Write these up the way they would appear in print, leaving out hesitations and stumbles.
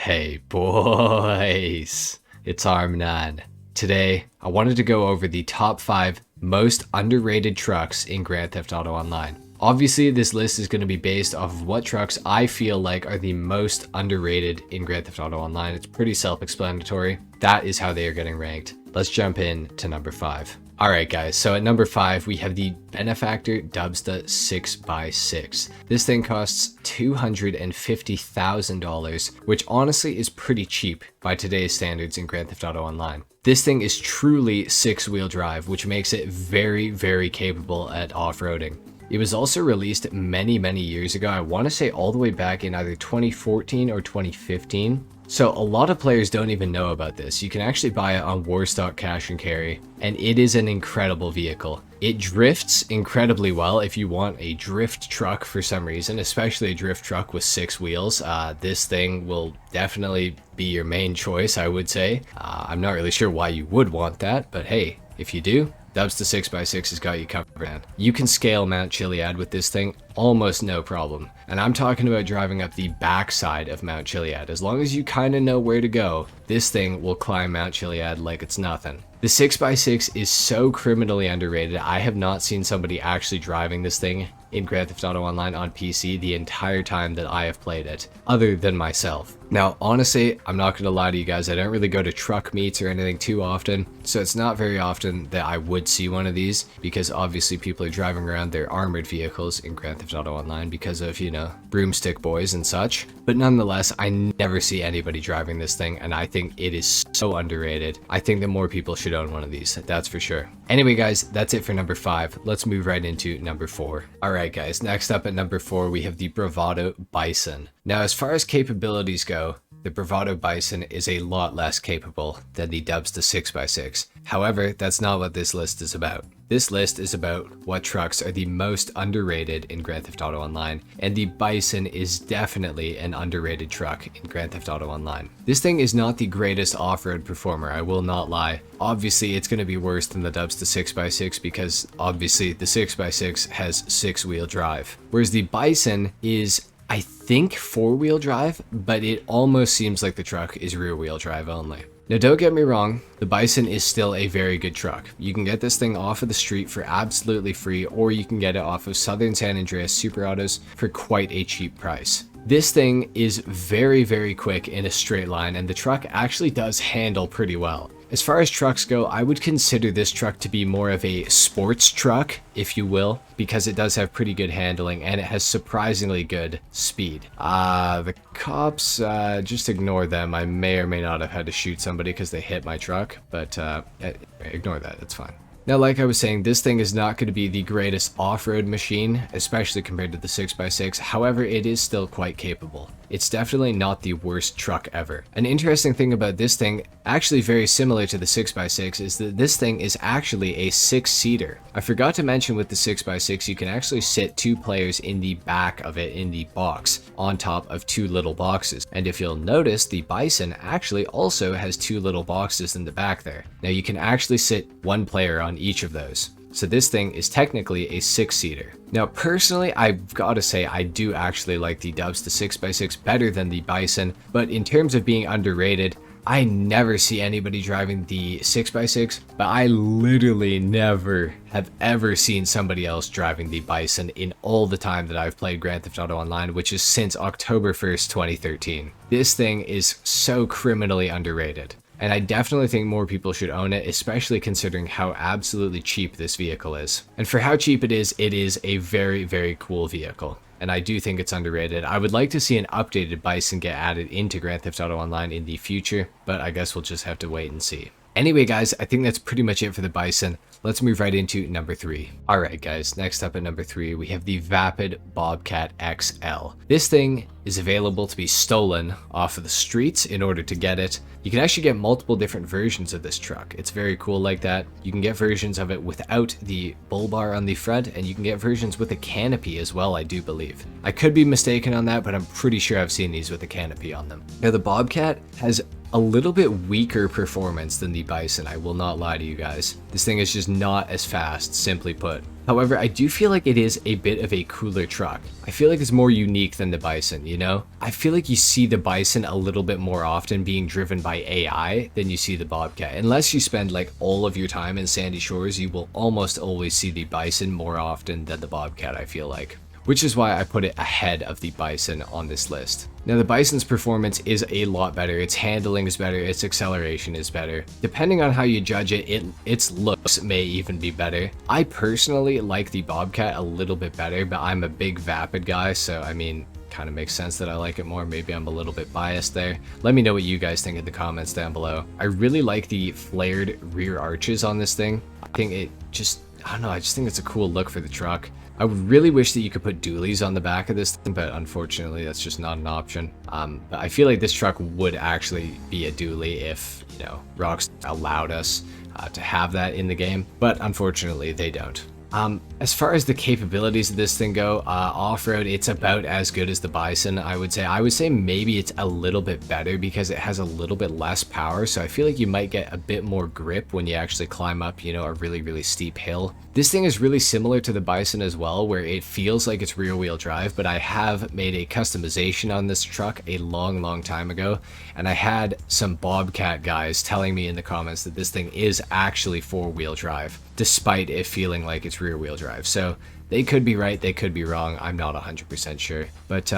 Hey boys, it's HarmNone. Today, I wanted to go over the top 5 most underrated trucks in Grand Theft Auto Online. Obviously, this list is going to be based off of what trucks I feel like are the most underrated in Grand Theft Auto Online. It's pretty self-explanatory. That is how they are getting ranked. Let's jump in to number 5. Alright guys, so at number 5 we have the Benefactor Dubsta 6x6. This thing costs $250,000, which honestly is pretty cheap by today's standards in Grand Theft Auto Online. This thing is truly 6-wheel drive, which makes it very, very capable at off-roading. It was also released many years ago. I want to say all the way back in either 2014 or 2015. So a lot of players don't even know about this. You can actually buy it on Warstock Cash and Carry, and it is an incredible vehicle. It drifts incredibly well if you want a drift truck for some reason, especially a drift truck with 6 wheels. This thing will definitely be your main choice, I would say. I'm not really sure why you would want that, but hey, if you do, Dubsta 6x6 has got you covered, man. You can scale Mount Chiliad with this thing almost no problem. And I'm talking about driving up the backside of Mount Chiliad. As long as you kind of know where to go, this thing will climb Mount Chiliad like it's nothing. The 6x6 is so criminally underrated. I have not seen somebody actually driving this thing in Grand Theft Auto Online on PC the entire time that I have played it, other than myself. Now, honestly, I'm not going to lie to you guys, I don't really go to truck meets or anything too often, so it's not very often that I would see one of these, because obviously people are driving around their armored vehicles in Grand Theft Auto Online because of, you know, broomstick boys and such. But nonetheless, I never see anybody driving this thing, and I think it is so underrated. I think that more people should own one of these, that's for sure. Anyway guys, that's it for number 5. Let's move right into number 4. Alright guys, next up at number 4 we have the Bravado Bison. Now as far as capabilities go, the Bravado Bison is a lot less capable than the Dubsta 6x6. However, that's not what this list is about. This list is about what trucks are the most underrated in Grand Theft Auto Online, and the Bison is definitely an underrated truck in Grand Theft Auto Online. This thing is not the greatest off-road performer, I will not lie. Obviously, it's going to be worse than the Dubsta 6x6 because obviously the 6x6 has 6-wheel drive, whereas the Bison is, I think, 4-wheel drive, but it almost seems like the truck is rear-wheel drive only. Now don't get me wrong, the Bison is still a very good truck. You can get this thing off of the street for absolutely free, or you can get it off of Southern San Andreas Super Autos for quite a cheap price. This thing is very quick in a straight line, and the truck actually does handle pretty well. As far as trucks go, I would consider this truck to be more of a sports truck, if you will, because it does have pretty good handling and it has surprisingly good speed. The cops, just ignore them. I may or may not have had to shoot somebody because they hit my truck, but ignore that, it's fine. Now, like I was saying, this thing is not going to be the greatest off-road machine, especially compared to the 6x6. However, it is still quite capable. It's definitely not the worst truck ever. An interesting thing about this thing, actually very similar to the 6x6, is that this thing is actually a 6-seater. I forgot to mention with the 6x6, you can actually sit 2 players in the back of it in the box, on top of 2 little boxes. And if you'll notice, the Bison actually also has 2 little boxes in the back there. Now you can actually sit 1 player on each of those. So this thing is technically a 6-seater. Now personally, I've got to say I do actually like the Dubsta 6x6 better than the Bison, but in terms of being underrated, I never see anybody driving the 6x6, but I literally never have ever seen somebody else driving the Bison in all the time that I've played Grand Theft Auto Online, which is since October 1st, 2013. This thing is so criminally underrated. And I definitely think more people should own it, especially considering how absolutely cheap this vehicle is. And for how cheap it is a very cool vehicle. And I do think it's underrated. I would like to see an updated Bison get added into Grand Theft Auto Online in the future, but I guess we'll just have to wait and see. Anyway guys, I think that's pretty much it for the Bison. Let's move right into number 3. Alright guys, next up at number 3, we have the Vapid Bobcat XL. This thing is available to be stolen off of the streets in order to get it. You can actually get multiple different versions of this truck. It's very cool like that. You can get versions of it without the bull bar on the front, and you can get versions with a canopy as well, I do believe. I could be mistaken on that, but I'm pretty sure I've seen these with a canopy on them. Now the Bobcat has a little bit weaker performance than the Bison, I will not lie to you guys. This thing is just is not as fast, simply put. However, I do feel like it is a bit of a cooler truck. I feel like it's more unique than the Bison, you know? I feel like you see the Bison a little bit more often being driven by AI than you see the Bobcat. Unless you spend like all of your time in Sandy Shores, you will almost always see the Bison more often than the Bobcat, I feel like. Which is why I put it ahead of the Bison on this list. Now the Bison's performance is a lot better, its handling is better, its acceleration is better. Depending on how you judge it, its looks may even be better. I personally like the Bobcat a little bit better, but I'm a big Vapid guy, so I mean, kind of makes sense that I like it more. Maybe I'm a little bit biased there. Let me know what you guys think in the comments down below. I really like the flared rear arches on this thing. I think it just, I don't know, I just think it's a cool look for the truck. I would really wish that you could put dualies on the back of this thing, but unfortunately that's just not an option. But I feel like this truck would actually be a dually if, you know, Rockstar allowed us to have that in the game, but unfortunately they don't. As far as the capabilities of this thing go, off-road, it's about as good as the Bison, I would say. I would say maybe it's a little bit better because it has a little bit less power, so I feel like you might get a bit more grip when you actually climb up, you know, a really, really steep hill. This thing is really similar to the Bison as well, where it feels like it's rear-wheel drive, but I have made a customization on this truck a long, long time ago, and I had some Bobcat guys telling me in the comments that this thing is actually four-wheel drive, despite it feeling like it's rear-wheel drive. So they could be right, they could be wrong, I'm not 100% sure. But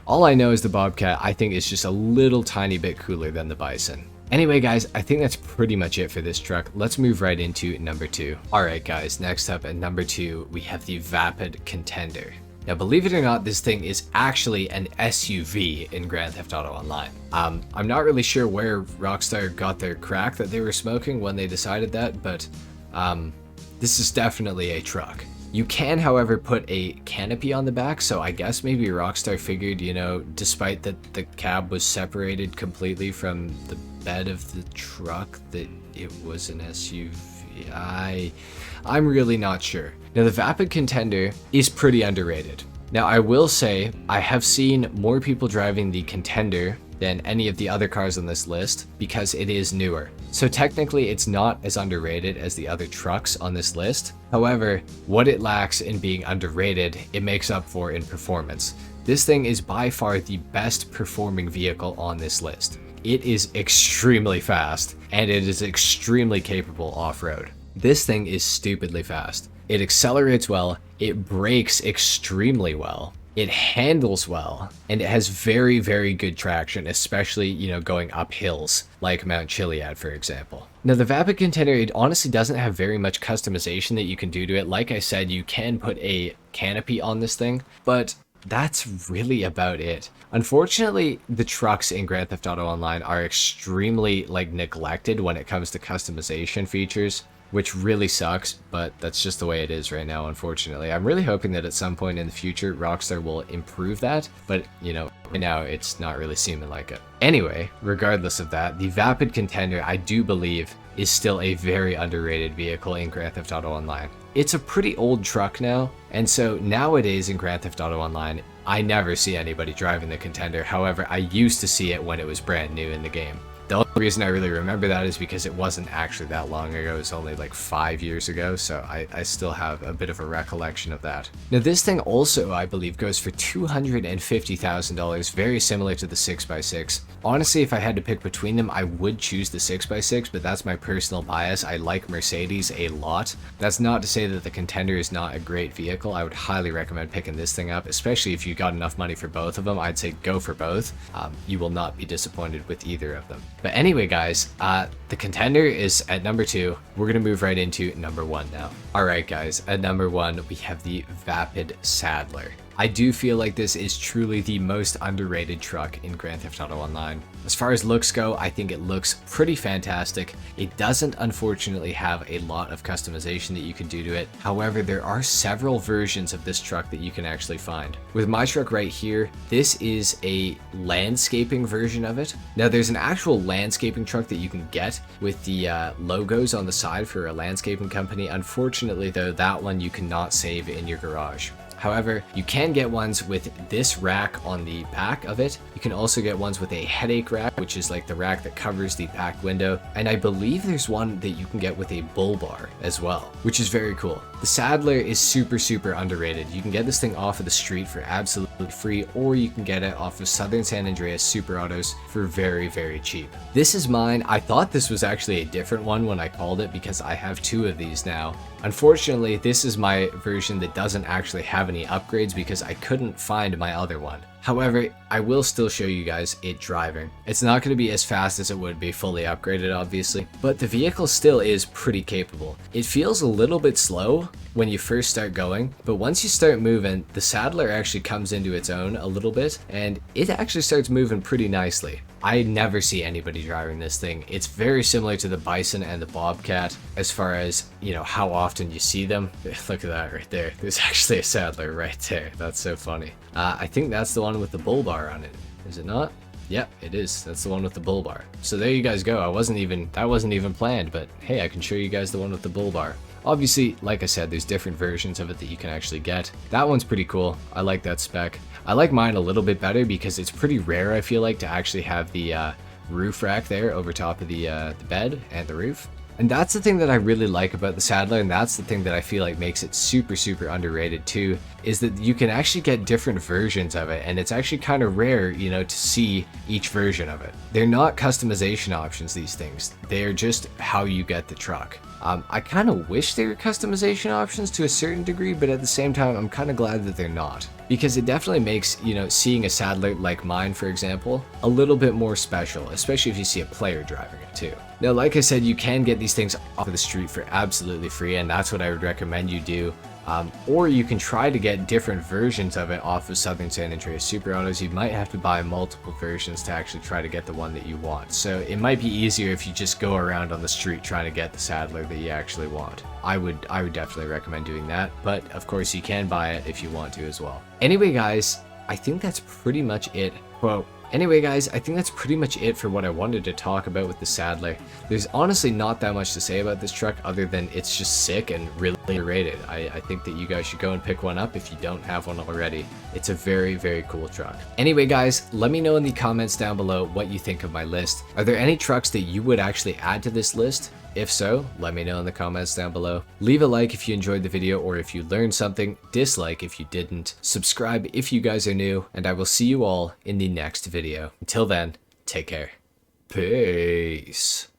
all I know is the Bobcat, I think, is just a little tiny bit cooler than the Bison. Anyway guys, I think that's pretty much it for this truck. Let's move right into number 2. Alright guys, next up at number 2, we have the Vapid Contender. Now believe it or not, this thing is actually an SUV in Grand Theft Auto Online. I'm not really sure where Rockstar got their crack that they were smoking when they decided that, but this is definitely a truck. You can, however, put a canopy on the back, so I guess maybe Rockstar figured, you know, despite that the cab was separated completely from the bed of the truck, that it was an SUV. I'm really not sure. Now, the Vapid Contender is pretty underrated. Now, I will say, I have seen more people driving the Contender than any of the other cars on this list because it is newer. So technically it's not as underrated as the other trucks on this list. However, what it lacks in being underrated, it makes up for in performance. This thing is by far the best performing vehicle on this list. It is extremely fast and it is extremely capable off-road. This thing is stupidly fast. It accelerates well, it brakes extremely well, it handles well, and it has very, very good traction, especially, you know, going up hills, like Mount Chiliad, for example. Now, the Vapid Contender, it honestly doesn't have very much customization that you can do to it. Like I said, you can put a canopy on this thing, but that's really about it. Unfortunately, the trucks in Grand Theft Auto Online are extremely, like, neglected when it comes to customization features, which really sucks, but that's just the way it is right now, unfortunately. I'm really hoping that at some point in the future, Rockstar will improve that, but, you know, right now it's not really seeming like it. Anyway, regardless of that, the Vapid Contender, I do believe, is still a very underrated vehicle in Grand Theft Auto Online. It's a pretty old truck now, and so nowadays in Grand Theft Auto Online, I never see anybody driving the Contender. However, I used to see it when it was brand new in the game. The only reason I really remember that is because it wasn't actually that long ago. It was only like 5 years ago, so I still have a bit of a recollection of that. Now this thing also, I believe, goes for $250,000, very similar to the 6x6. Honestly, if I had to pick between them, I would choose the 6x6, but that's my personal bias. I like Mercedes a lot. That's not to say that the Contender is not a great vehicle. I would highly recommend picking this thing up, especially if you got enough money for both of them. I'd say go for both. You will not be disappointed with either of them. But anyway, guys, the Contender is at number 2. We're going to move right into number 1 now. Alright, guys, at number 1, we have the Vapid Saddler. I do feel like this is truly the most underrated truck in Grand Theft Auto Online. As far as looks go, I think it looks pretty fantastic. It doesn't unfortunately have a lot of customization that you can do to it. However, there are several versions of this truck that you can actually find. With my truck right here, this is a landscaping version of it. Now there's an actual landscaping truck that you can get with the logos on the side for a landscaping company. Unfortunately though, that one you cannot save in your garage. However, you can get ones with this rack on the back of it. You can also get ones with a headache rack, which is like the rack that covers the back window. And I believe there's one that you can get with a bull bar as well, which is very cool. The Saddler is super, super underrated. You can get this thing off of the street for absolutely free, or you can get it off of Southern San Andreas Super Autos for very, very cheap. This is mine. I thought this was actually a different one when I called it because I have two of these now. Unfortunately, this is my version that doesn't actually have any upgrades because I couldn't find my other one. However, I will still show you guys it driving. It's not going to be as fast as it would be fully upgraded, obviously, but the vehicle still is pretty capable. It feels a little bit slow when you first start going, but once you start moving, the Saddler actually comes into its own a little bit, and it actually starts moving pretty nicely. I never see anybody driving this thing. It's very similar to the Bison and the Bobcat as far as, you know, how often you see them. Look at that right there. There's actually a Saddler right there. That's so funny. I think that's the one with the bull bar on it. Is it not? Yep, it is. That's the one with the bull bar. So there you guys go. That wasn't even planned, but hey, I can show you guys the one with the bull bar. Obviously, like I said, there's different versions of it that you can actually get. That one's pretty cool. I like that spec. I like mine a little bit better because it's pretty rare, I feel like, to actually have the roof rack there over top of the bed and the roof. And that's the thing that I really like about the Saddler, and that's the thing that I feel like makes it super, super underrated too, is that you can actually get different versions of it, and it's actually kind of rare, you know, to see each version of it. They're not customization options, these things. They're just how you get the truck. I kind of wish they were customization options to a certain degree, but at the same time, I'm kind of glad that they're not. Because it definitely makes, you know, seeing a Saddler like mine, for example, a little bit more special, especially if you see a player driving it too. Now, like I said, you can get these things off of the street for absolutely free, and that's what I would recommend you do. Or you can try to get different versions of it off of Southern San Andreas Super Autos. You might have to buy multiple versions to actually try to get the one that you want. So it might be easier if you just go around on the street trying to get the Saddler that you actually want. I would definitely recommend doing that, but of course you can buy it if you want to as well. Anyway, guys, I think that's pretty much it. Anyway, guys, I think that's pretty much it for what I wanted to talk about with the Saddler. There's honestly not that much to say about this truck other than it's just sick and really underrated. I think that you guys should go and pick one up if you don't have one already. It's a very, very cool truck. Anyway, guys, let me know in the comments down below what you think of my list. Are there any trucks that you would actually add to this list? If so, let me know in the comments down below. Leave a like if you enjoyed the video or if you learned something, dislike if you didn't, subscribe if you guys are new, and I will see you all in the next video. Until then, take care. Peace.